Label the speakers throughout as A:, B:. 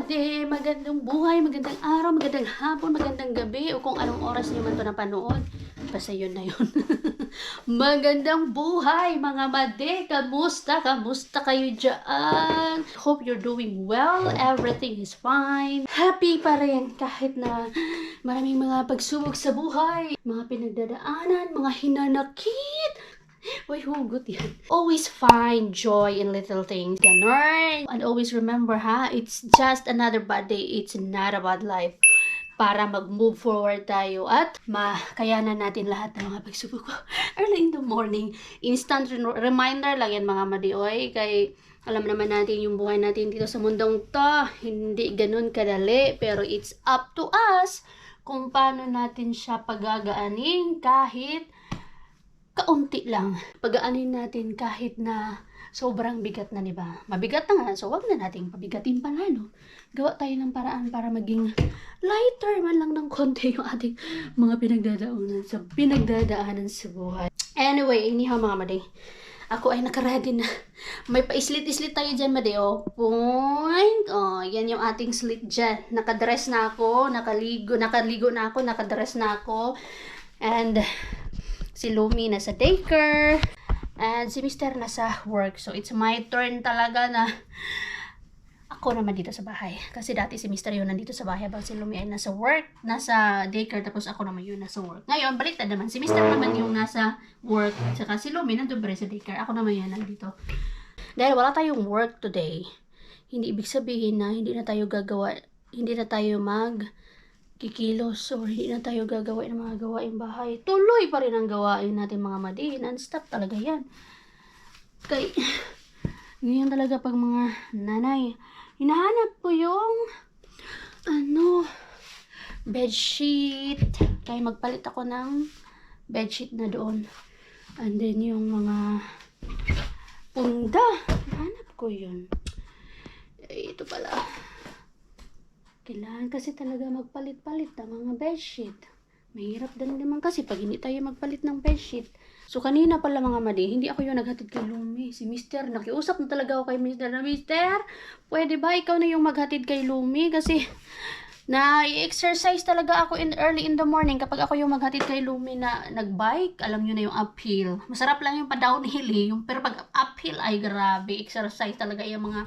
A: madi, magandang buhay, magandang araw, magandang hapon, magandang gabi, o kung anong oras niyo man ito napanood. Basta yun na yun. Magandang buhay, mga madi. Kamusta? Kamusta kayo dyan? Hope you're doing well. Everything is fine. Happy pa rin kahit na maraming mga pagsubok sa buhay. Mga pinagdadaanan, mga hinanakit. Uy, hugot yan. Always find joy in little things. Ganon. And always remember, ha? It's just another bad day. It's not a bad life. Para mag-move forward tayo at makayanan natin lahat ng mga pagsubok ko. Early in the morning. Instant reminder lang yan, mga madioy. Kay alam naman natin yung buhay natin dito sa mundong to. Hindi ganun kadali. Pero it's up to us kung paano natin siya pagagaanin kahit kaunti lang. Pagaanin natin kahit na sobrang bigat na, di ba? Mabigat na nga, so wag na nating pabigatin pa lalo. Gawa tayo ng paraan para maging lighter man lang ng konti yung ating mga pinagdadaanan sa buhay. Anyway, anyhow mga madi, ako ay nakaready na. May pa-islit-islit tayo dyan, madi, oh. Point. Oh, yan yung ating slit dyan. Nakadress na ako, nakaligo na ako, nakadress na ako. And si Lumi nasa daycare. And si Mr. nasa work. So, it's my turn talaga na ako naman dito sa bahay. Kasi dati si Mr. yun nandito sa bahay. Habang si Lumi ay nasa work, nasa daycare. Tapos ako naman yun nasa work. Ngayon, baliktad naman. Si Mr. naman yung nasa work. Saka si Lumi nandun pa rin sa daycare. Ako naman yun nandito. Dahil wala tayong work today, hindi ibig sabihin na hindi na tayo kikilos or hindi na tayo gagawain ng mga gawain bahay. Tuloy pa rin ang gawain natin, mga madi. Non-stop talaga yan. Kay, ngayon talaga pag mga nanay, hinahanap ko yung bedsheet. Kaya magpalit ako ng bedsheet na doon. And then yung mga punda. Hinahanap ko yun. Ito pala. Kailangan kasi talaga magpalit-palit ng mga bedsheet. Mahirap din naman kasi pag hindi tayo magpalit ng bedsheet. So kanina pala, mga madi, hindi ako yung naghatid kay Lumi. Si Mr. Nakiusap na talaga ako kay Mr. na, Mr., pwede ba ikaw na yung maghatid kay Lumi? Kasi na-exercise talaga ako early in the morning kapag ako yung maghatid kay Lumi na nagbike. Alam nyo na yung uphill. Masarap lang yung pa-downhill eh. Pero pag uphill ay grabe. Exercise talaga yung mga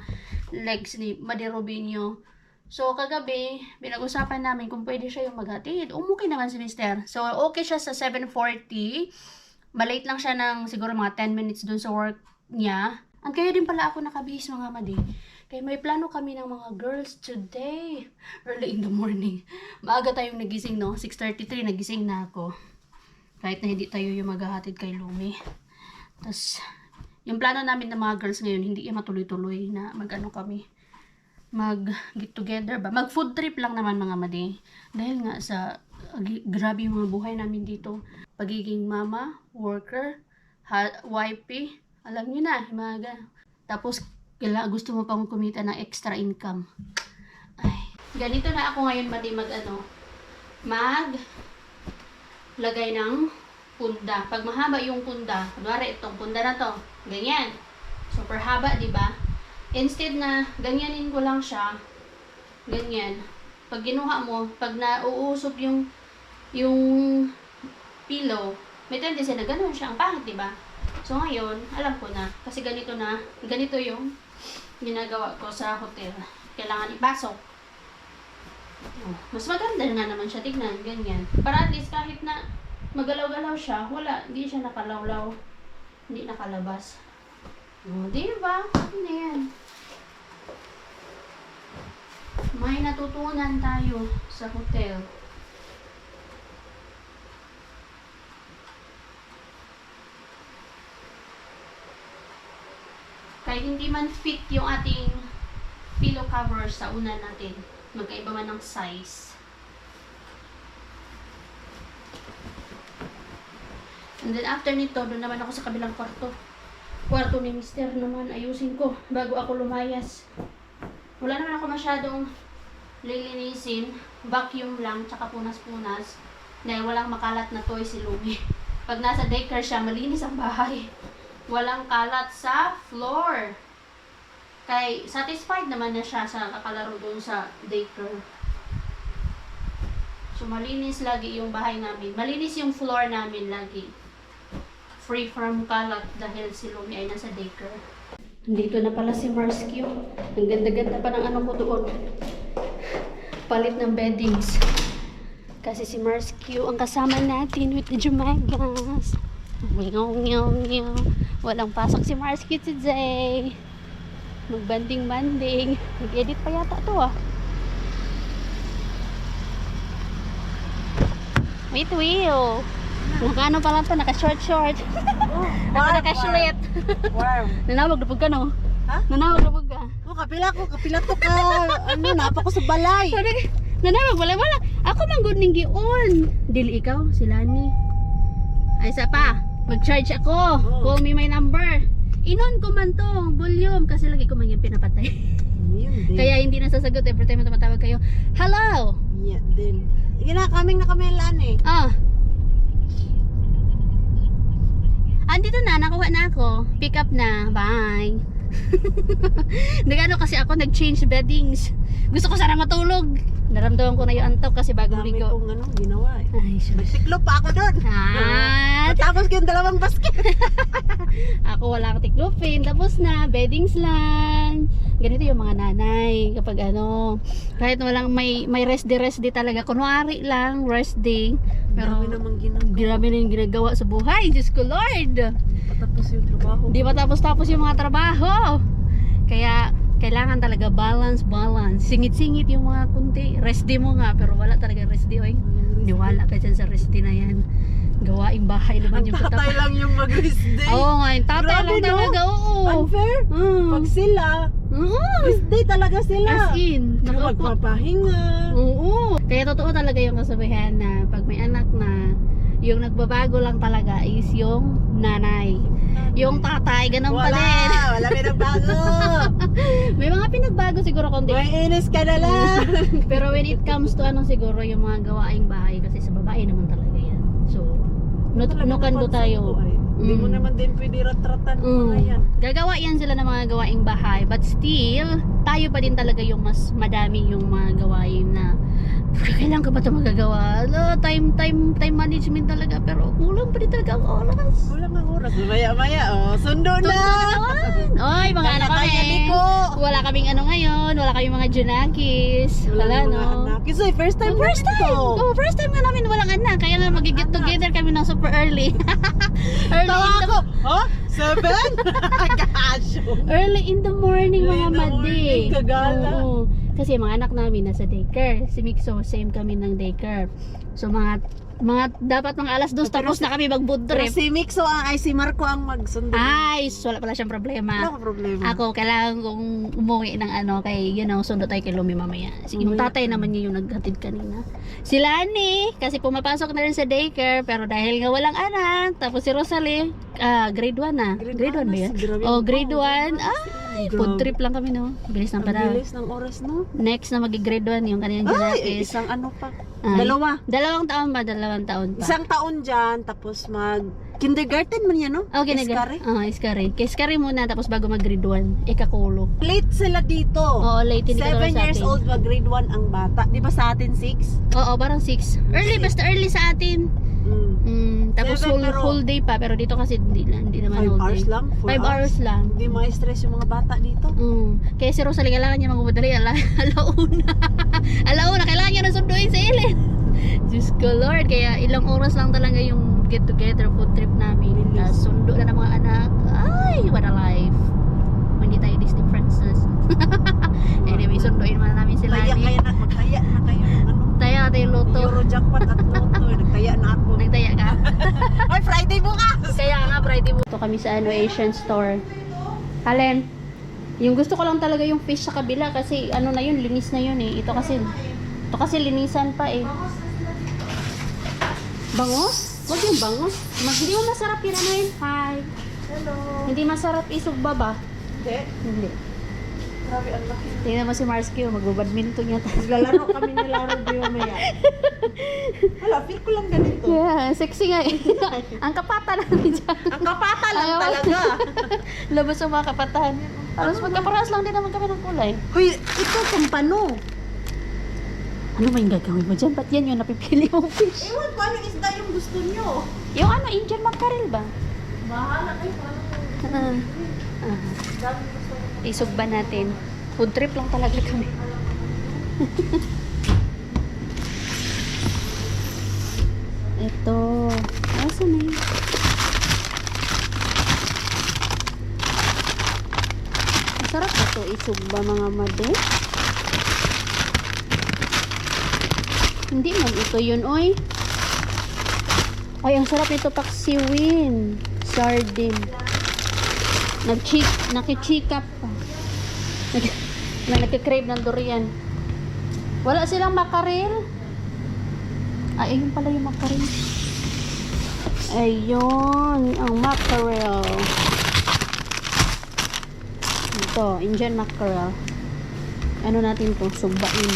A: legs ni Madi Robinho. So, kagabi, pinag-usapan namin kung pwede siya yung maghatid. Okay naman si Mr. So, okay siya sa 7:40. Malate lang siya ng siguro mga 10 minutes dun sa work niya. At kaya din pala ako nakabihis, mga madi. Kaya may plano kami ng mga girls today. Early in the morning. Maaga tayong nagising, no? 6:33, nagising na ako. Kahit na hindi tayo yung maghahatid kay Lumi. Tapos, yung plano namin ng mga girls ngayon, hindi yung matuloy-tuloy na kami. Mag-get together ba? Mag-food trip lang naman, mga madi. Dahil nga sa grabe yung mga buhay namin dito. Pagiging mama, worker, wifey, alam niyo na, himaga. Tapos, gusto mo pang kumita ng extra income. Ay, ganito na ako ngayon, madi, lagay ng punda. Pag mahaba yung punda, kunwari itong punda na to, ganyan. Super haba, di ba? Instead na ganyanin ko lang siya, ganyan. Pag ginuha mo, pag nauusop yung pillow, may tendency na ganun siya. Ang pangit, diba? So ngayon, alam ko na. Kasi ganito yung ginagawa ko sa hotel. Kailangan ipasok. Mas maganda na naman siya tignan, ganyan. Para at least kahit na magalaw-galaw siya, hindi siya nakalawlaw. Hindi nakalabas. Diba? Hindi yan. May natutunan tayo sa hotel. Kahit hindi man fit yung ating pillow cover sa una natin, magkaiba man ng size. And then after nito, doon naman ako sa kabilang kwarto ni Mr. naman, ayusin ko bago ako lumayas. Wala naman ako masyadong lilinisin, vacuum lang, tsaka punas-punas. Dahil walang makalat na toy si Lumi. Pag nasa daycare siya, malinis ang bahay. Walang kalat sa floor. Kay satisfied naman na siya sa kakalaro doon sa daycare. So malinis lagi yung bahay namin. Malinis yung floor namin lagi. Free from kalat dahil si Lumi ay nasa daycare. Dito na pala si Marsky. Ang ganda-ganda pa ng ano ko doon. Palit ng beddings. Kasi si Marsky ang kasama natin with the Jumagas. Walang pasok si Marsky today. Magbanding-banding. Nag-edit pa yata to ah. Wait, Will. Naka-ano pa lang to, naka-short-short. Naka-short.
B: Wow.
A: Nanawag na pag ka, no?
B: Ha?
A: Nanawag na pag ka.
B: Kapila to ka. Napa ko sa balay.
A: Sorry. Nanawag, wala. Ako man good ning gion. Dili ikaw, si Lani. Ay, isa pa. Mag-charge ako. Call me my number. Inon ko man to, volume. Kasi lagi ko man yung pinapatay. Kaya hindi nasasagot every time na tumatawag kayo. Hello!
B: Yeah, din. Kaming na kami Lani.
A: Andito na, nakuha na ako. Pick up na. Bye. Nagano kasi ako, nag-change beddings. Gusto ko sana matulog. Naramdaman ko na yung antok kasi bagong
B: Dami
A: ligo.
B: kong ginawa eh.
A: Ay, sure.
B: Nagtiklo pa ako doon. Tapos yung 2 basket.
A: Ako wala akong tiklopin. Tapos na, beddings lang. Ganito yung mga nanay. Kapag kahit walang may rest day talaga. Kunwari lang, rest day. Pero grabe na yung ginagawa sa buhay. Diyos ko Lord.
B: Patapos yung trabaho.
A: Di ba tapos yung mga trabaho? Kaya kailangan talaga balance. Singit-singit yung mga kunti. Rest day mo nga, pero wala talaga rest day. Oy. Niwala ka dyan sa rest day na yan. Gawaing bahay naman yung
B: tatay lang yung mag-rest day.
A: Oo nga, yung tatay
B: Grabe,
A: lang talaga. Oo.
B: Unfair. Pag sila, rest day talaga sila.
A: As in.
B: Magpapahinga.
A: Oo. Kaya totoo talaga yung kasabihan na pag may anak na, yung nagbabago lang talaga is yung nanay. Yung tatay, ganun pa din.
B: Wala pinagbago.
A: May mga pinagbago siguro konti.
B: May inis ka na lang.
A: Pero when it comes to siguro yung mga gawaing bahay, kasi sa babae naman talaga yan. So, nukando tayo.
B: Hindi mo naman din pwede ratratan mga yan.
A: Gagawa yan sila ng mga gawaing bahay. But still, tayo pa din talaga yung mas madami yung mga gawain na kailan ka ba ito magagawa? Time management talaga. Pero kulang pa din talaga ang oras.
B: Kulang ang oras. Maya-maya, sundo na!
A: Oy, mga anak kami. Wala kaming ngayon. Wala kaming mga junakis. Wala, no?
B: Kasi first time
A: First time nga namin walang anak. Kaya nga mag-get together kami ng super early. Early in the morning, mga madi.
B: Kagala.
A: Kasi mga anak namin nasa daycare. Si Mixo, same kami ng daycare. So mga dapat mga 2:00 tapos na kami mag-food
B: Pero
A: trip.
B: si Mixo si Marco ang magsundo.
A: Ay, wala pala siyang problema.
B: Wala ka problema.
A: Ako, kailangan kong umuwi ng kay, sundo tayo kay Lumi mamaya. Sige, yung tatay naman niya yung naghatid kanina. Si Lani, kasi pumapasok na rin sa daycare, pero dahil nga walang anak, tapos si Rosalie, grade 1 na. Grade 1 ba yan? Oh, grade 1. Ay, food trip lang kami, no? Bilis ng panahon.
B: Bilis ng oras, no?
A: Next na mag-grade 1 yung kanilang
B: Ay,
A: ginakis.
B: isang pa.
A: Ay,
B: 2.
A: 2 taon ba? 2 taon pa.
B: Isang taon dyan, tapos kindergarten man yan, no?
A: Oh, kindergarten. Iskari. Kay Iskari muna, tapos bago mag-grade 1, ikakulo.
B: Late sila dito.
A: Oo, late. Hindi
B: 7 years old, grade 1 ang bata. Di ba sa atin 6?
A: Oo, parang 6. Early, basta early sa atin. Tapos whole day pa, pero dito kasi hindi naman
B: 5
A: whole
B: hours
A: day.
B: lang?
A: 5 hours lang.
B: Hindi ma-stress yung mga bata dito.
A: Kaya si Rosalie, kailangan niya magmadali. Alauna, kailangan niya nasunduin si Ellen. Diyos ko Lord, kaya ilang oras lang talaga yung get together food trip namin. Tapos sundo na ng mga anak. Ay, what a life. Hindi tayo Disney princess. Anyway, sunduin naman namin sila.
B: Magtaya na kayo ng
A: Taya tayo loto.
B: Eurojackpot at loto. Nagtaya na ako.
A: Nagtaya ka?
B: Ay, Friday bukas!
A: Kaya nga, Friday mo. Ito kami sa Asian store. Alin? Yung gusto ko lang talaga yung fish sa kabila kasi na yun, linis na yun eh. Ito kasi linisan pa eh. Bangos? Huwag yung bangos. Hindi mo masarap yun Hi.
B: Hello.
A: Hindi masarap isugba ba? Hindi.
B: Grabe, ang laki.
A: Tingnan mo si Marsky, magbabadminton yata.
B: Lalaro kami nilaro di mamaya. Wala, feel ko lang ganito.
A: Yeah, sexy nga eh. Ang kapata namin dyan.
B: Ang kapata lang talaga.
A: Labas ang mga kapatahan. Alas magkaparehas lang din naman kami ng kulay.
B: Hoy, ito kumpano.
A: Ano ba yung gagawin mo dyan? Ba't yan yung napipili mong fish?
B: Ewan ko, anong isda yung gusto nyo?
A: Yung ano, Indian mackerel ba?
B: Bahala kayo.
A: Isog ba natin? Food trip lang talaga kami. Ito. Asa na yun? Masarap ba ito? Isog ba mga made? Hindi man ito yun, oy. Ay, ang sarap nito paksiwin. Sardine. Nakichikap pa. Nagkikrave ng durian. Wala silang makarel. Ay, ayun pala yung makarel. Ayun, ang mackerel. Ito, Indian mackerel. Ano natin to? Sugbain.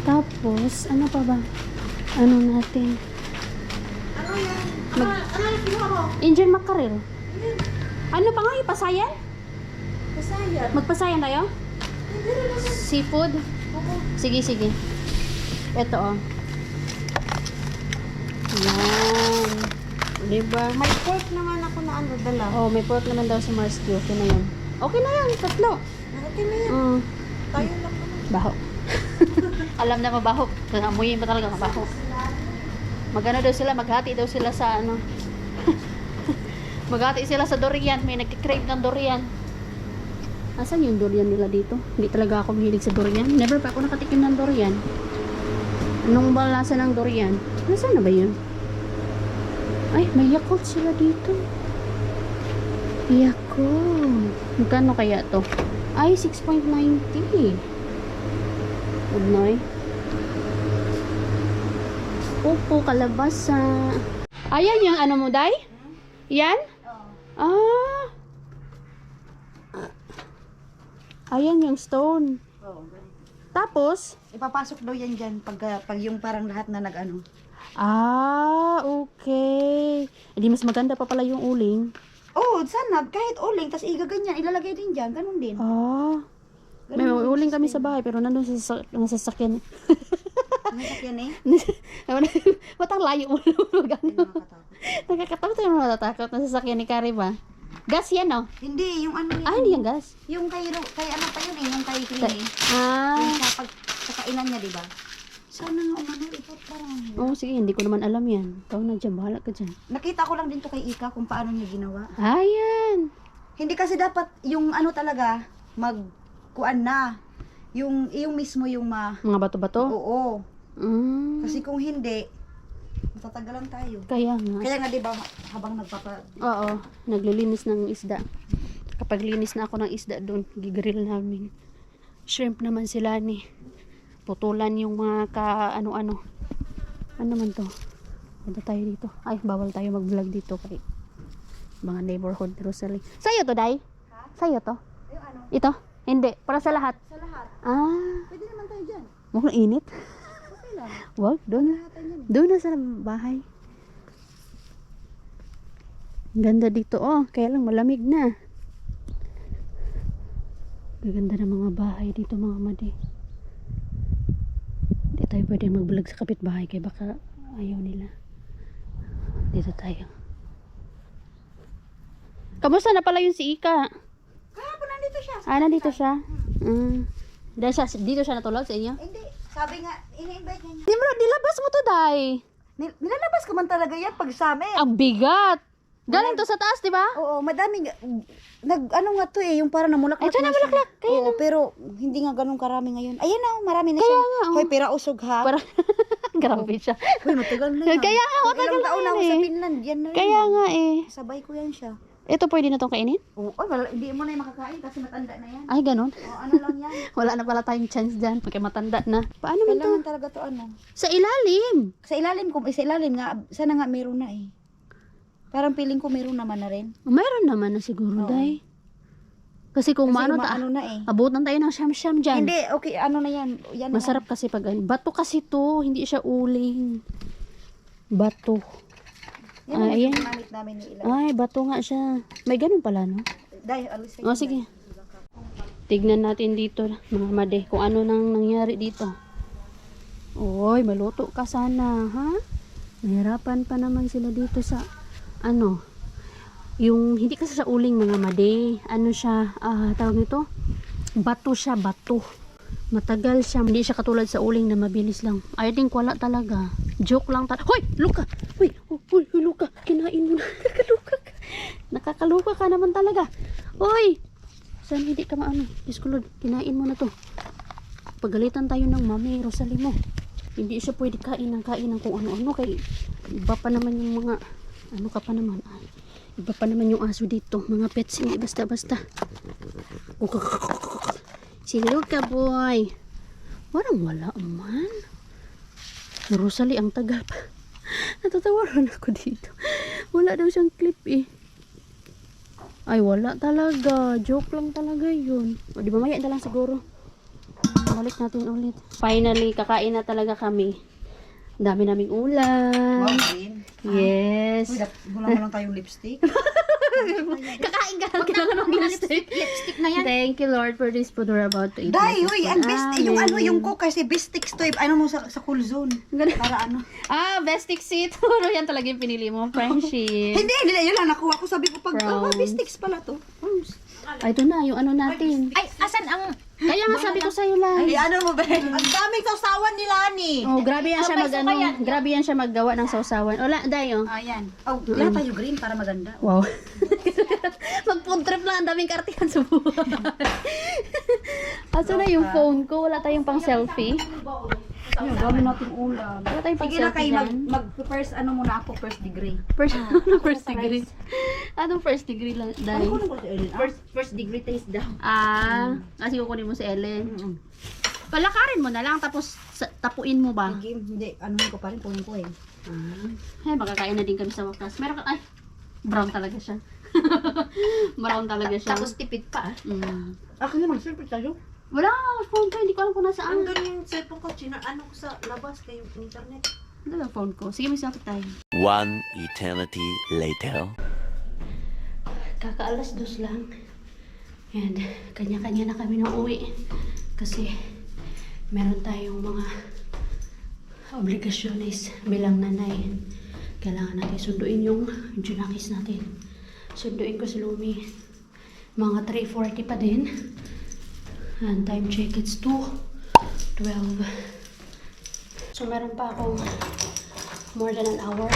A: Tapos, ano pa ba? Ano natin?
B: Ano yan? Ano yung kinuha mo?
A: Indian mackerel. Ano pa nga? Ipasayan?
B: Kasaya.
A: Magpasayan tayo?
B: Hindi rin naman.
A: Seafood? Sige, sige. Ito, oh. Yan. Diba?
B: May pork naman ako na ano, dala.
A: Oh, may pork naman daw si Marsky. Okay na yan. Okay na yan. Tatlo.
B: Okay na yan. Tayo lang naman.
A: Baho. Alam na mabaho. Amuyin pa talaga mabaho. Magano daw sila, maghati daw sila sa ano. Maghati sila sa durian. May nagkikrave ng durian. Asan yung durian nila dito? Hindi talaga ako mahilig sa durian. Never pa ako nakatikim ng durian. Anong ba lasa ng durian? Nasaan na ba yun? Ay, may Yakult sila dito. Yakult. Magkano kaya to? Ay, 6.90. Udnoy. Upo, kalabasa. Ayan yung ano mo, Day? Yan? Ah. Ayan yung stone.
B: Oo.
A: Tapos,
B: Ipapasok daw yan dyan pag yung parang lahat na nag-ano.
A: okay. Hindi mas maganda pa pala yung uling.
B: Oh, sana kahit uling, tas igaganyan, ilalagay din dyan, ganun din.
A: May uling kami sa bahay pero nandun sa sasakyan.
B: Ano sakyan eh?
A: Matang layo mo
B: Ay,
A: naman.
B: nakakatakot.
A: Nakakatakot yung natatakot na sasakyan ni Kari ba? Gas yan, no?
B: Hindi, yung ano niya.
A: Ah, hindi yung gas.
B: Yung kay ano pa yun eh, yung kay Clean eh.
A: Ah.
B: Yung sa kainan niya, di ba? Sana nga umano, ito parang...
A: Oo, sige, hindi ko naman alam yan. Ikaw na dyan, bahala ka dyan.
B: Nakita ko lang din to kay Ika kung paano niya ginawa.
A: Ayan.
B: Hindi kasi dapat yung ano talaga, magkuan na. Yung mismo yung
A: Mga bato-bato?
B: Oo.
A: Mm.
B: Kasi kung hindi, matatagalan tayo.
A: Kaya nga.
B: Kaya nga di ba habang
A: Oo, naglilinis ng isda. Kapag linis na ako ng isda doon, gigrill namin. Shrimp naman sila ni. Putulan yung mga ano-ano. Ano man to? Punta tayo dito. Ay, bawal tayo mag-vlog dito kay mga neighborhood Rosalie. Sa'yo to, Day?
B: Ha?
A: Sa'yo to?
B: Yung ano?
A: Ito? Hindi, para sa lahat.
B: Sa lahat.
A: Ah,
B: Pwede naman tayo dyan.
A: mukhang init.
B: Okay lang.
A: Wag, doon na.
B: Lahatan yan.
A: Doon na sa bahay. Ang ganda dito, oh. Kaya lang malamig na. Gaganda ng mga bahay dito, mga madi. Hindi tayo pwede mag-vlog sa kapitbahay kaya baka ayaw nila. Dito tayo. Kamusta na pala yung si Ika?
B: Kahapon nandito siya.
A: Ah, nandito siya? Dahil dito siya natulog sa inyo?
B: Hindi. Sabi nga, ini-invite niya niya.
A: Di mo, dilabas mo to, Day.
B: Nilalabas ko man talaga yan pag summer.
A: Ang bigat. Galing to sa taas, di ba?
B: Oo, madami. Ano nga to eh, yung parang namulaklak
A: Ay, ito na
B: siya.
A: bulaklak. Kaya
B: Oo, pero hindi nga ganun karami ngayon. Ayan na, marami na
A: Kaya
B: siya.
A: nga, oh.
B: Hoy, pera usog ha.
A: Para grabe siya.
B: Hoy, matagal na yan.
A: Kaya nga,
B: Kung
A: matagal
B: ilang
A: na
B: taon
A: yan
B: na ako
A: eh.
B: sa Finland, yan na rin.
A: Kaya
B: yan.
A: nga eh.
B: Sabay ko yan siya.
A: Ito pwede na tong kainin?
B: Oo, wala, hindi mo na yung makakain kasi matanda na yan.
A: Ay, ganun.
B: Oo, ano lang yan.
A: Wala na pala tayong chance dyan. Pagka matanda na. Paano man to?
B: Kailangan talaga to ano.
A: Sa ilalim.
B: Sa ilalim nga, sana nga meron na eh. Parang feeling ko meron naman na rin.
A: Mayroon naman na siguro,
B: Oo.
A: Day. Kasi kung
B: Kasi
A: maano
B: maano na eh.
A: abutan tayo ng siyam-siyam dyan.
B: Hindi, okay, ano na yan. Yan na
A: Masarap kasi pag bato kasi to, hindi siya uling. Bato.
B: Yan ang
A: Ayan.
B: ginamit namin ni Ilan.
A: Ay, bato nga siya. May ganun pala, no?
B: Dahil, alis kayo.
A: O, sige. Tignan natin dito, mga made, kung ano nang nangyari dito. Oy, maluto ka sana, ha? Nahirapan pa naman sila dito sa, ano, yung, hindi kasi sa uling, mga made. Ano siya, tawag nito? Bato siya, bato. Matagal siya. Hindi siya katulad sa uling na mabilis lang. I think wala talaga. Joke lang talaga. Hoy! Luka! Hoy! Hoy! Luka! Kinain mo na. Nakakaluka ka. Nakakaluka ka naman talaga. Hoy! Saan hindi ka maano? Diyos ko Lord, kinain mo na to. Pagalitan tayo ng Mami Rosalie mo. Hindi siya pwede kain ng kung ano-ano. Kay iba pa naman yung mga, ano ka pa naman. Ay, iba pa naman yung aso dito. Mga pets, hindi basta-basta. Si Luka boy. Wala man. Si Rosalie ang tagal pa. Natatawaran ako dito. Wala daw siyang clip eh. Ay wala talaga. Joke lang talaga yun. O di ba maya na lang siguro. Balik natin ulit. Finally, kakain na talaga kami. Dami naming ulam.
B: Wow, green.
A: Yes.
B: Uy, gulang mo lang tayong lipstick.
A: Kakain ka lang. Kailangan ng lipstick.
B: Lipstick na yan.
A: Thank you Lord for this food we're about to eat.
B: Dai, uy, ang best, yung ano,
A: Amen.
B: yung cook kasi best sticks to, ano mo sa cool zone.
A: Ganun.
B: Para ano.
A: Best seat. Puro yan talaga yung pinili mo. Friendship.
B: Hindi, yun lang, nakuha ko, sabi ko pag,
A: Prawns.
B: best sticks pala to.
A: Ay, ito na, yung ano natin.
C: Ay, asan ang...
A: Kaya nga sabi ko sa'yo lang.
B: Ay, ano mo ba? Ang daming sausawan nila ni.
A: Oh, grabe yan siya grabe yan siya maggawa ng sausawan. Wala, dayo.
B: Ayan. Oh, lahat tayo green para maganda.
A: Wow. Mag-food trip lang, ang daming kartihan sa buhay. Aso na yung phone ko, wala tayong pang selfie.
B: Ayun, dami nating ulam.
A: Wala tayong pang
B: Sige na
A: selfie
B: kayo,
A: dyan.
B: first, ano muna ako, first degree.
A: First degree. Anong first degree lang, Day?
B: Ano ko si Ellen?
C: First degree taste daw.
A: Kasi kukunin mo si Ellen. Palakarin mo na lang, tapos tapuin mo ba?
B: Sige, hindi, ano ko pa rin, kunin ko eh.
A: Ay, makakain na din kami sa wakas. Meron ka, ay, brown talaga siya. Brown talaga siya.
C: Tapos tipid pa.
B: Ako naman, siyempre tayo.
A: Wala nga, phone ko, hindi ko alam kung nasaan.
C: Ang ganyan yung cellphone ko, ano ko sa labas kayo internet.
A: Ano lang phone ko? Sige, may sakit tayo.
D: One eternity later.
A: Kakaalas dos lang. And kanya-kanya na kami ng uwi. Kasi meron tayong mga obligasyones bilang nanay. Kailangan natin sunduin yung junakis natin. Sunduin ko si Lumi. Mga 3:40 pa din. And time check, it's 2:12. So meron pa akong more than an hour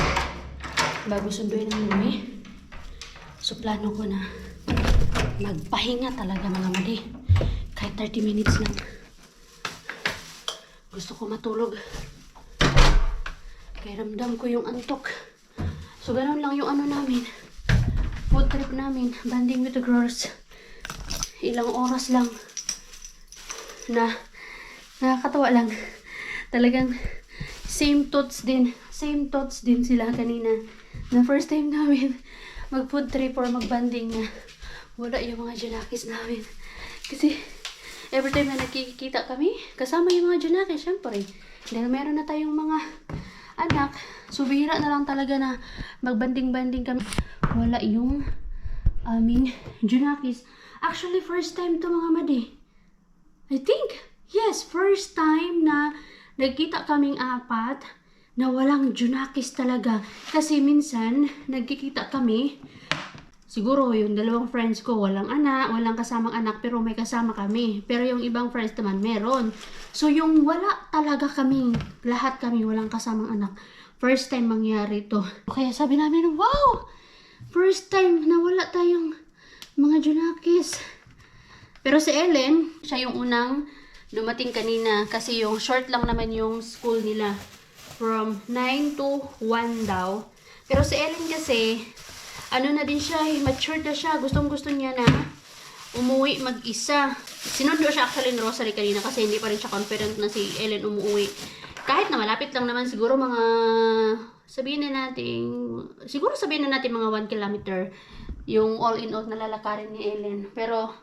A: bago sunduin ng Lumi. So plano ko na magpahinga talaga mga madi. Kahit 30 minutes lang. Gusto ko matulog. Kaya ramdam ko yung antok. So ganun lang yung ano namin. Food trip namin. Banding with the girls. Ilang oras lang. Na nakakatawa lang. Talagang same thoughts din. Same thoughts din sila kanina. Na first time namin mag-food trip or mag-banding na wala yung mga junakis namin. Kasi every time na nakikita kami, kasama yung mga junakis, syempre. Dahil meron na tayong mga anak, so bihira na lang talaga na magbanding-banding kami. Wala yung aming junakis. Actually, first time to mga madi. I think, yes, first time na nagkita kaming apat na walang junakis talaga. Kasi minsan, nagkikita kami, siguro yung dalawang friends ko walang anak, walang kasamang anak, pero may kasama kami. Pero yung ibang friends naman meron. So yung wala talaga kami, lahat kami walang kasamang anak. First time mangyari to. Kaya sabi namin, wow! First time na wala tayong mga junakis. Pero si Ellen, siya yung unang dumating kanina kasi yung short lang naman yung school nila. From 9 to 1 daw. Pero si Ellen kasi, ano na din siya, mature na siya. Gustong-gusto niya na umuwi mag-isa. Sinundo siya actually ni Rosalie kanina kasi hindi pa rin siya confident na si Ellen umuwi. Kahit na malapit lang naman siguro mga, sabihin na natin mga 1 kilometer yung all in all na lalakarin ni Ellen. Pero,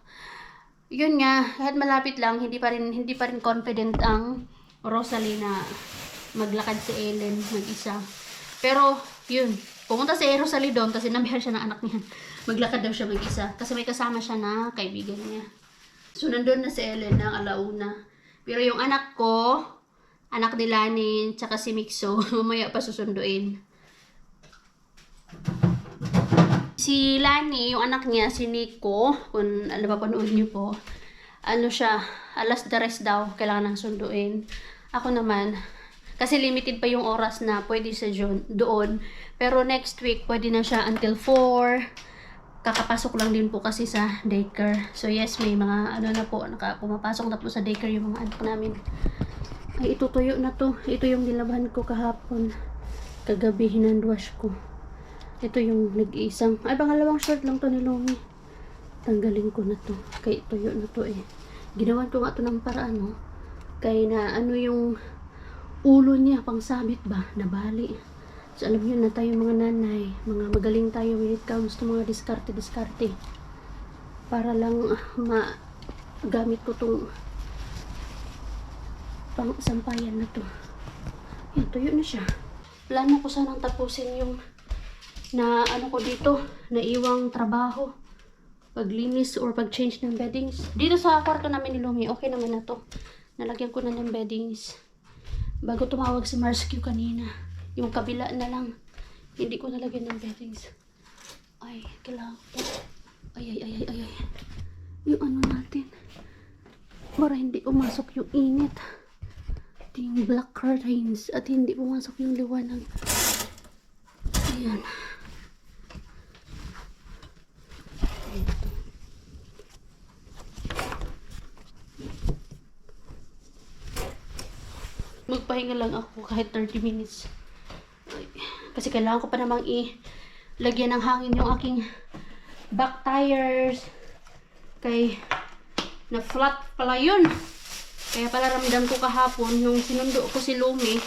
A: yun nga, kahit malapit lang, hindi pa rin confident ang Rosalie na maglakad si Ellen mag-isa. Pero, yun. Pumunta si Rosalie doon, tapos sinabihan siya ng anak niya. Maglakad daw siya mag-isa. Kasi may kasama siya na kaibigan niya. So, nandun na si Ellen ng alauna. Pero yung anak ko, anak ni Lanin, tsaka si Mixo, mamaya pa susunduin. Si Lani, yung anak niya, si Nico, kung alam ba panood niyo po, ano siya, alas deres daw, kailangan nang sunduin. Ako naman, kasi limited pa yung oras na pwede siya doon. Pero next week, pwede na siya until 4. Kakapasok lang din po kasi sa daycare. So yes, may mga ano na po, pumapasok na po sa daycare yung mga anak namin. Ay, ito tuyo na to. Ito yung nilabahan ko kahapon. Kagabi, hinandwash ko. Ito yung nag-iisang, ay pangalawang short lang to ni Lomi. Tanggalin ko na to. Kay tuyo na to eh. Ginawan ko nga to ng paraan, no? Kay na ano yung ulo niya, pang sabit ba, nabali. So alam niyo na tayo mga nanay, mga magaling tayo when it comes to mga diskarte. Para lang magamit ko tong pang sampayan na to. Yan, tuyo na siya. Plano ko sanang tapusin yung na ano ko dito, na iwang trabaho. Paglinis or pag-change ng beddings. Dito sa kwarto namin ni Lumi, okay naman na to. Nalagyan ko na ng beddings. Bago tumawag si Marsky kanina. Yung kabila na lang. Hindi ko nalagyan ng beddings. Ay, kailangan ko. Ay. Yung ano natin. Para hindi umasok yung init. At yung black curtains. At hindi pumasok yung liwanag. Ayan. Magpahinga lang ako kahit 30 minutes. Ay, kasi kailangan ko pa namang lagyan ng hangin yung aking back tires. Kay na flat pala yun. Kaya pala ramdam ko kahapon nung sinundo ko si Lumi.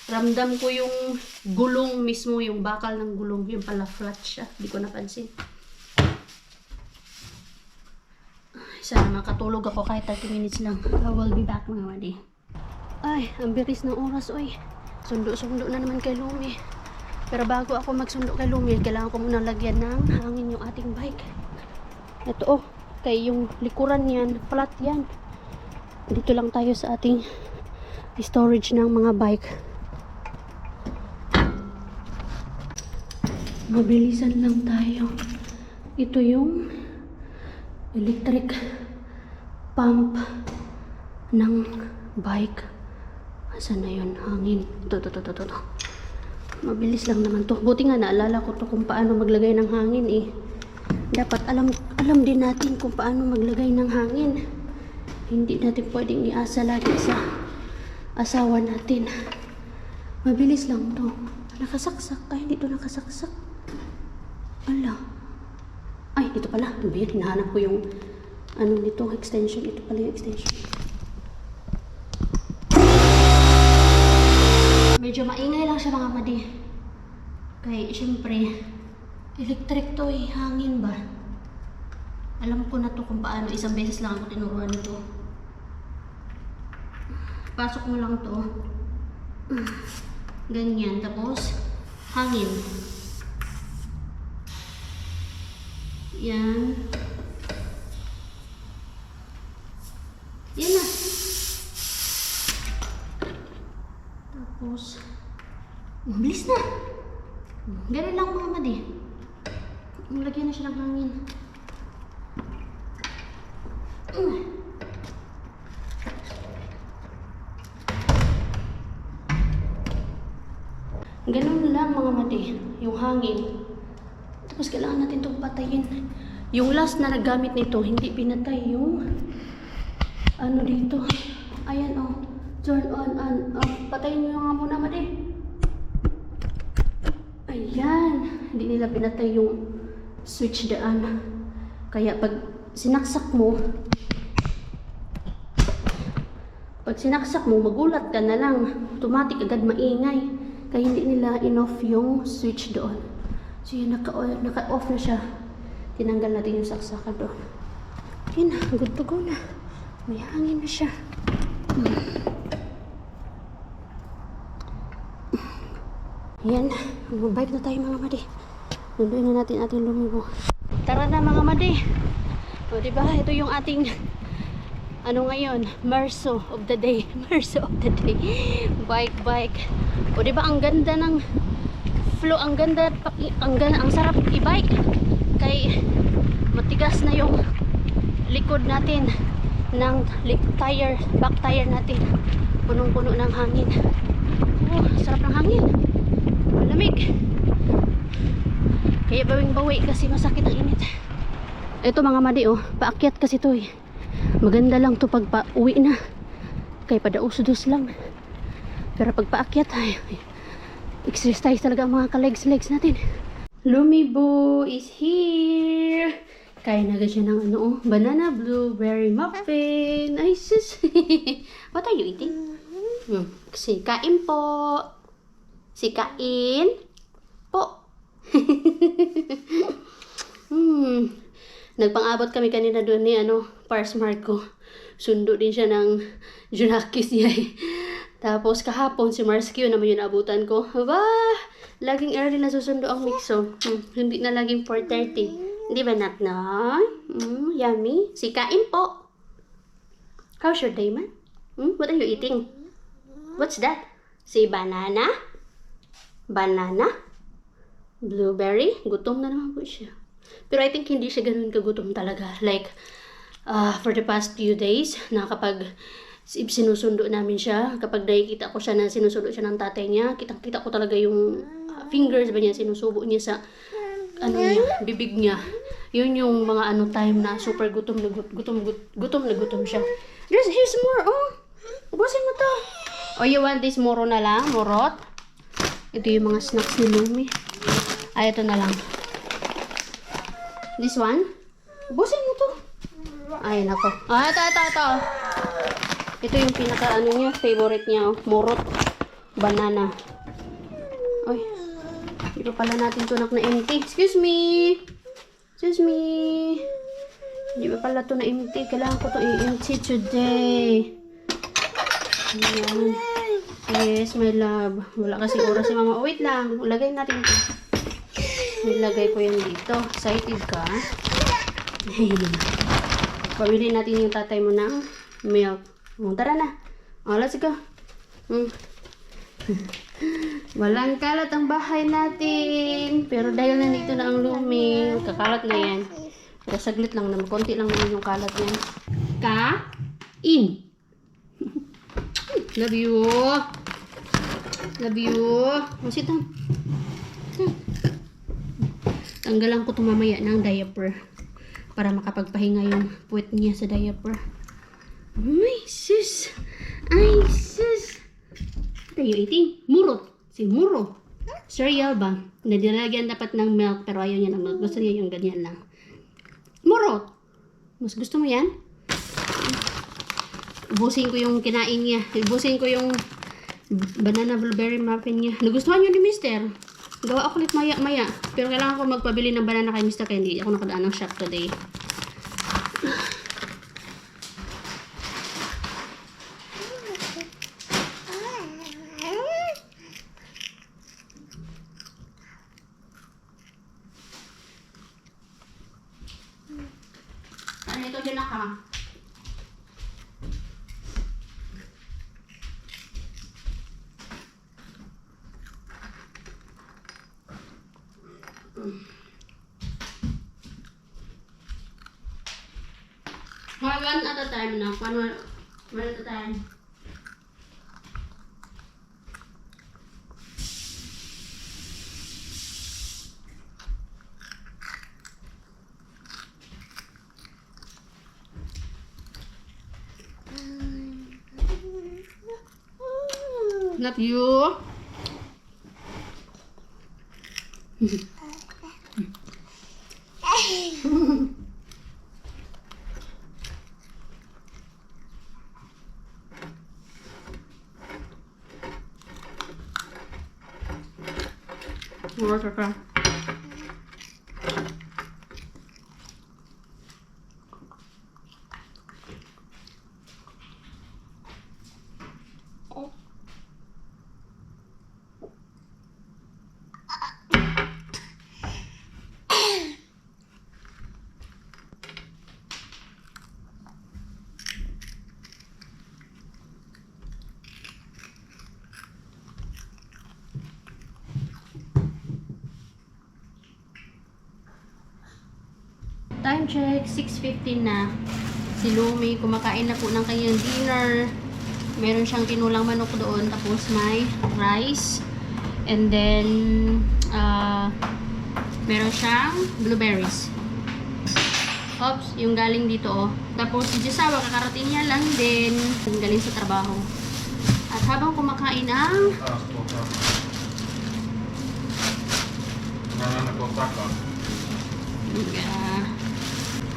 A: Ramdam ko yung gulong mismo, yung bakal ng gulong. Yung pala flat siya. Hindi ko napansin. Ay, sana makatulog ako kahit 30 minutes lang. I will be back mga wadi. Ay, ang bilis ng oras, oy. Sundo na naman kay Lumi. Pero bago ako magsundo kay Lumi, kailangan ko muna lagyan ng hangin yung ating bike. Ito, kay yung likuran yan, flat yan. Dito lang tayo sa ating storage ng mga bike. Mabilisan lang tayo. Ito yung electric pump ng bike. Asan na yun? Hangin. Ito. Mabilis lang naman to. Buti nga naalala ko to kung paano maglagay ng hangin eh. Dapat alam din natin kung paano maglagay ng hangin. Hindi natin pwedeng iasa lagi sa asawa natin. Mabilis lang to. Nakasaksak. Ay, hindi to nakasaksak. Ala. Ay, dito pala. Hinahanap ko yung ano nito, extension. Ito pala yung extension. Medyo maingay lang siya mga madi. Kaya syempre, electric to eh, hangin ba? Alam ko na to kung paano, isang beses lang ako tinuruan nito. Pasok mo lang to. Ganyan, tapos hangin. Yan. Yan na. Tapos, bilis na. Ganun lang mga madi. Lagyan na siya ng hangin. Ganun lang mga madi. Yung hangin. Tapos kailangan natin itong patayin. Yung last na nagamit nito, hindi pinatay yung ano dito. Ayan oh. Turn on and off. Patayin nyo nga muna, madi. Ayan. Hindi nila pinatay yung switch daan. Kaya pag sinaksak mo, magulat ka na lang. Automatic agad maingay. Kaya hindi nila in-off yung switch doon. So yun, naka-off na siya. Tinanggal natin yung saksakan doon. Yun na, good to go na. May hangin na siya. Yan, mag-bike na tayo mga madi. Nunduin na natin ating lumibo. Tara na mga madi. O diba, ito yung ating ano ngayon, Merso of the day. Merso of the day. Bike. O diba, ang ganda ng flow, ang ganda, ang sarap i-bike. Kay matigas na yung likod natin ng back tire natin. Punong-puno ng hangin. Oh, sarap ng hangin. Malamig. Kaya bawing-bawi kasi masakit ang init. Ito mga madi, oh, paakyat kasi to eh. Maganda lang to pag pa-uwi na. Kaya padaus-dus lang. Pero pag paakyat, ay, exercise talaga ang mga ka-legs natin. Lumibo is here. Kaya na siya ng ano, oh, banana blueberry muffin. Ay sis. What are you eating? Si kain po. Si kain po. Nagpang-abot kami kanina doon ni Pars Marco. Sundo din siya ng Junakis niya eh. Tapos kahapon si Mars Q naman yung abutan ko. Aba, laging early na susundo ang mixo. Hindi na laging 4:30. Di ba nak na? Yummy. Si kain po. How's your day, man? What are you eating? What's that? Si banana? Banana? Blueberry? Gutom na naman po siya. Pero I think hindi siya ganun kagutom talaga. Like, for the past few days, na kapag sinusundo namin siya, kapag nakikita ko siya na sinusundo siya ng tatay niya, kita ko talaga yung fingers ba niya, sinusubo niya sa niya, bibig niya. Yun yung mga time na super gutom na gutom siya. Here's more, oh. Ubusin mo to. Oh, you want this moro na lang? Morot? Ito yung mga snacks ni Lumi. Ay, ito na lang. This one? Ubusin mo to. Ay, nako. Ito. Ito yung pinaka niya, favorite niya, oh. Morot. Banana. Ay. Hindi pa pala natin tunak na empty. Excuse me. Hindi pa pala to na empty. Kailangan ko to i-empty today. Ayan. Yes, my love. Wala kasi oras si mama. Oh, wait lang. Lagay natin to. Nilagay ko yan dito. Excited ka? Pabili natin yung tatay mo ng milk. Tara na. Let's go. Walang kalat ang bahay natin. Pero dahil nandito na ang Lumi, kakalat na yan. Pero saglit lang naman. Konti lang naman yung kalat yan. Kain. Love you. Sit down. Tanggalan ko itong mamaya ng diaper. Para makapagpahinga yung puwet niya sa diaper. Ay, sis. What are you eating? Murot. Si Muro. Cereal ba? Nadilagyan dapat ng milk pero ayaw niya ng milk. Gusto niya yung ganyan lang. Murot. Mas gusto mo yan? Ubusin ko yung kinain niya. Ubusin ko yung banana blueberry muffin niya. Nagustuhan niyo ni Mister. Gawa ako ulit maya. Pero kailangan ko magpabili ng banana kay Mr. kaya hindi ako nakadaan ng shop today. Ano ito dyan ka? One at a time na. One at a time. Love you. Water ka. time check, 6:15 na. Si Lumi, kumakain na po ng kanyang dinner. Meron siyang tinulang manok doon, tapos may rice. And then, meron siyang blueberries. Oops, yung galing dito, oh. Tapos si Jisawa, kakarating niya lang din. Galing sa trabaho. At habang kumakain ng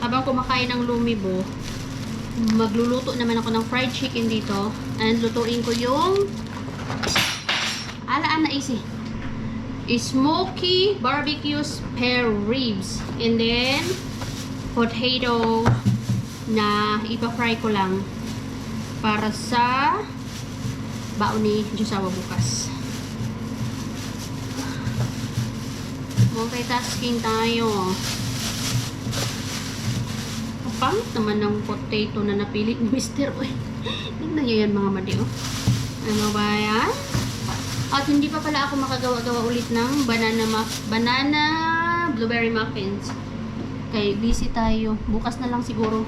A: habang kumakain ng Lumibo, magluluto naman ako ng fried chicken dito. And lutuin ko yung alaan na easy. Smoky barbecue spare ribs. And then potato na ipa-fry ko lang para sa baon ni Josawa bukas. Multitasking tayo. Pangit naman ng potato na napili ni Mr. Uy. Tignan nyo yan mga madi, oh. Ano ba yan? At hindi pa pala ako makagawa-gawa ulit ng banana blueberry muffins. Okay, busy tayo. Bukas na lang siguro.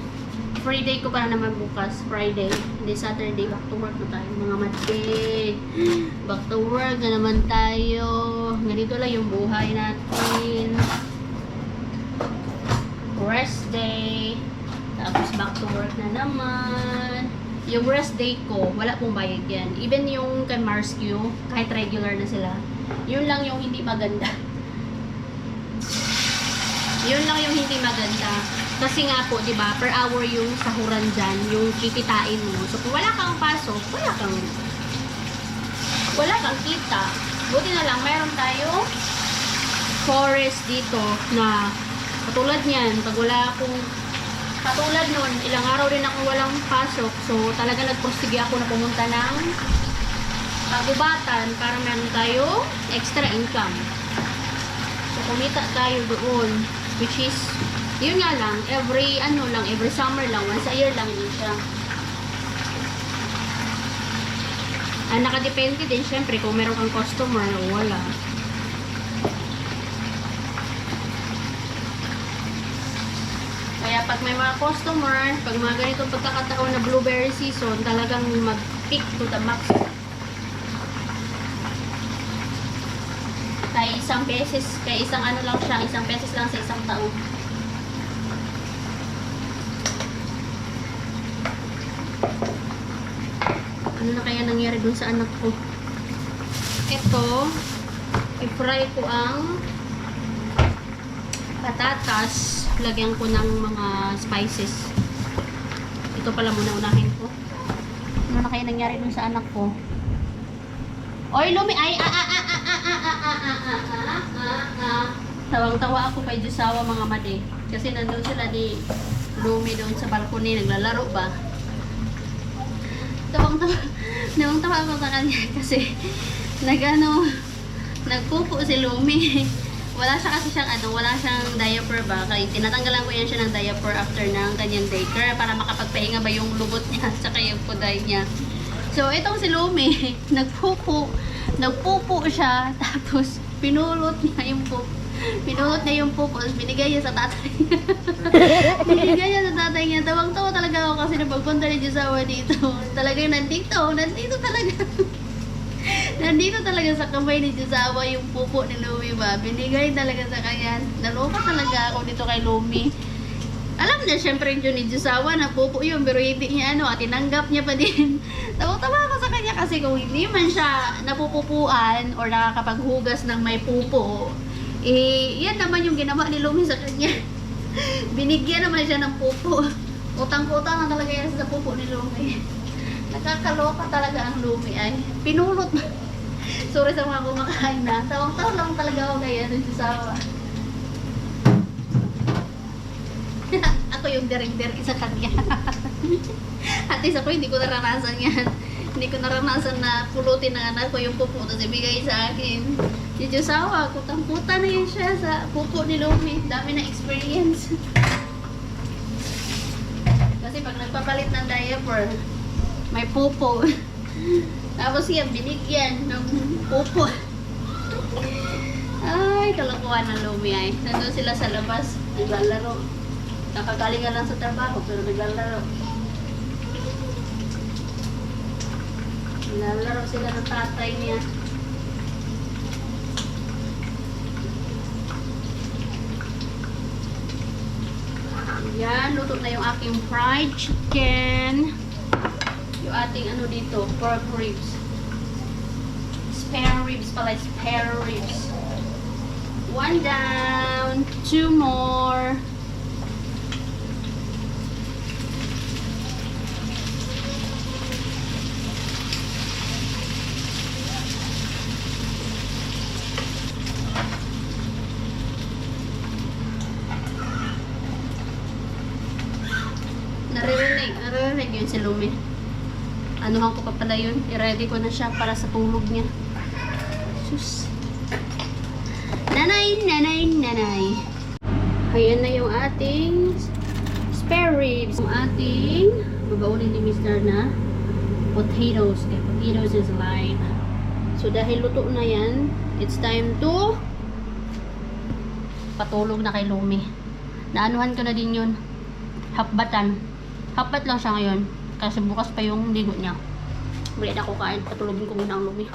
A: Free day ko para naman bukas. Friday. Hindi Saturday. Back to work na tayo mga madi. Back to work na naman tayo. Ganito lang yung buhay natin. Rest day. Tapos back to work na naman. Yung rest day ko, wala pong bayad yan. Even yung kay Marsque, kahit regular na sila, yun lang yung hindi maganda. Yun lang yung hindi maganda. Kasi nga po, di ba, per hour yung sahuran dyan, yung kikitain mo. So, kung wala kang pasok, wala kang kita. Buti na lang, mayroon tayo forest dito na katulad niyan, pag wala akong katulad nun, ilang araw rin ako walang pasok. So, talaga nagpursige ako na pumunta ng kagubatan para meron tayo extra income. So, kumita tayo doon. Which is, yun nga lang, every summer lang, once a year lang yun siya. Nakadepende din, syempre, kung meron kang customer o wala. Kaya pag may mga customer, pag mga ganitong pagkakataon na blueberry season, talagang mag-pick to the max. Kaya isang ano lang siya, isang beses lang sa isang taon. Ano na kaya nangyari dun sa anak ko? Ito, i-fry ko ang patatas. Lagyan ko ng mga spices. Ito pala muna unahin ko. Ano na kaya nangyari dun sa anak ko? Oy, Lumi! Ay! Tawang-tawa ako kay Josawa mga madi. Kasi nandun sila ni Lumi doon sa balkoni. Naglalaro ba? Tawang-tawa ako sa kanya kasi nagpupo si Lumi. Wala siyang diaper ba? Kaya tinatanggalan ko yan siya ng diaper after ng kanyang daycare para makapagpahinga ba yung lubot niya saka yung kuday niya. So, itong si Lumi, nagpupo siya, tapos pinulot niya yung pupo. Tapos binigay niya sa tatay niya. Tawang-tawa talaga ako kasi nung pagpunta ni Josawa dito. Talagang nandito talaga sa kamay ni Josawa yung pupo ni Lumi ba. Binigay talaga sa kanya. Naloka talaga ako dito kay Lumi. Alam niya, syempre yun ni Josawa na pupo yun, pero hindi niya at tinanggap niya pa din. Tawa-tawa ako sa kanya kasi kung hindi man siya napupupuan or nakakapaghugas ng may pupo, yan naman yung ginawa ni Lumi sa kanya. Binigyan naman siya ng pupo. Utang-utang na talaga yan sa pupo ni Lumi. Nakakaloka talaga ang Lumi ay. Pinulot. Sorry sa mga kumakain na. Tawang-tawa lang talaga ako kaya ni Josawa. Ako yung direct sa kanya. At least ako hindi ko naranasan yan. Hindi ko naranasan na pulutin ng anak ko yung pupo tapos ibigay sa akin. Si Josawa, kutang-kuta na yun siya sa pupo ni Lumi. Dami na experience. Kasi pag nagpapalit ng diaper, may pupo. Tapos yan, binigyan ng pupo. Ay, kalokohan ng Lumi ay. Nandun sila sa labas, naglalaro. Nakagaling nga lang sa trabaho, pero naglalaro. Naglalaro sila ng tatay niya. Yan, luto na yung aking fried chicken. Yung ating ano dito, pork ribs. Spare ribs pala, spare ribs. 1 down, 2 more. Naririnig yun si Lumi. Anuhan ko pa pala yun. I-ready ko na siya para sa tulog niya. Sus. Nanay, nanay, nanay. Ayan na yung ating spare ribs. Yung ating babaunin ni Mr. na potatoes. Okay, potatoes is live. So dahil luto na yan, it's time to patulog na kay Lumi. Naanuhan ko na din yun. Hapbatan. Hapbat lang siya ngayon. Kasi bukas pa yung ligo niya. Muli na ako kain. Patulogin ko muna ang Lumi.